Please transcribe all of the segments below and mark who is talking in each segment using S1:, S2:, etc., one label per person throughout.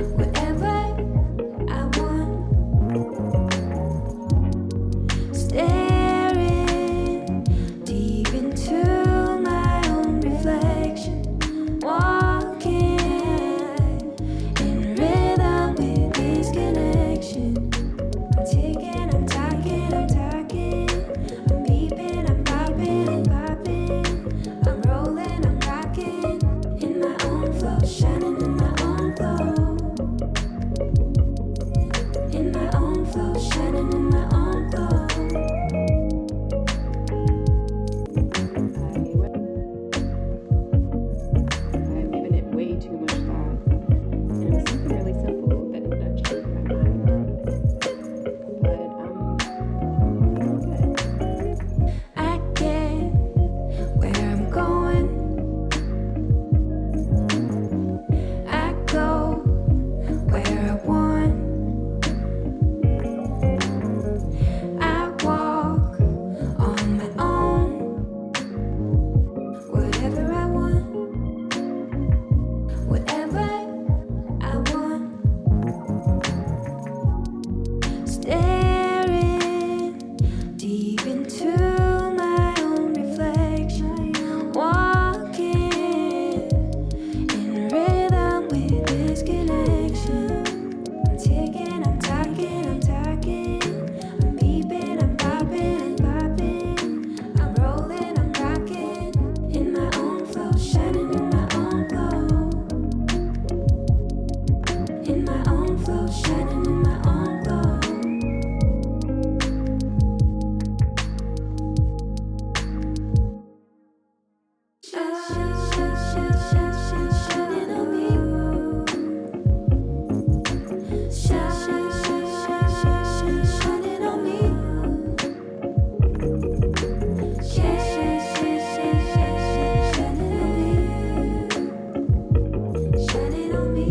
S1: whatever I want. Staring deep into my own reflection, walking in rhythm with this connection. I'm ticking, I'm talking, I'm beeping, I'm popping, I'm rolling, I'm rocking in my own flow, shining in my own glow. In my own flow, shining in my own glow.
S2: I've given it way too much thought, and it was something really simple that ended up changing my mind. But I'm good.
S1: I get where I'm going. I go where I want. I walk on my own. Whatever I want. Whatever I want. Staring deep into my own reflection, walking in rhythm with this connection. I'm ticking, I'm talking, I'm beeping, I'm popping, I'm rolling, I'm rocking in my own flow, shining in my own glow. In my own flow, shining in my own glow. Shining on me. Shining on me. Shining on me.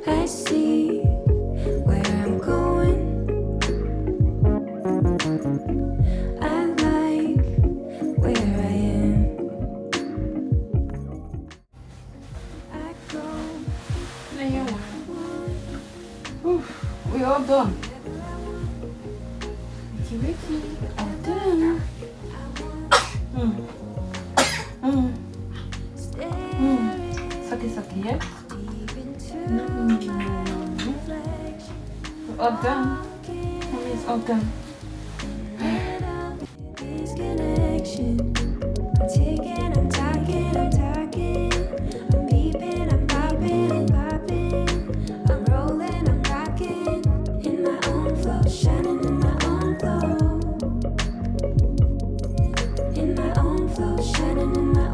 S1: I see where I'm going. I like where I am. I go
S3: There you are. We all done. Ricky, all done. Sucky, yeah? We're all done. Mommy is all done.
S1: this connection. I'm ticking, I'm talking, I'm beeping, I'm popping, I'm rolling, I'm rocking in my own flow, shining in my own glow. In my own flow, shining in my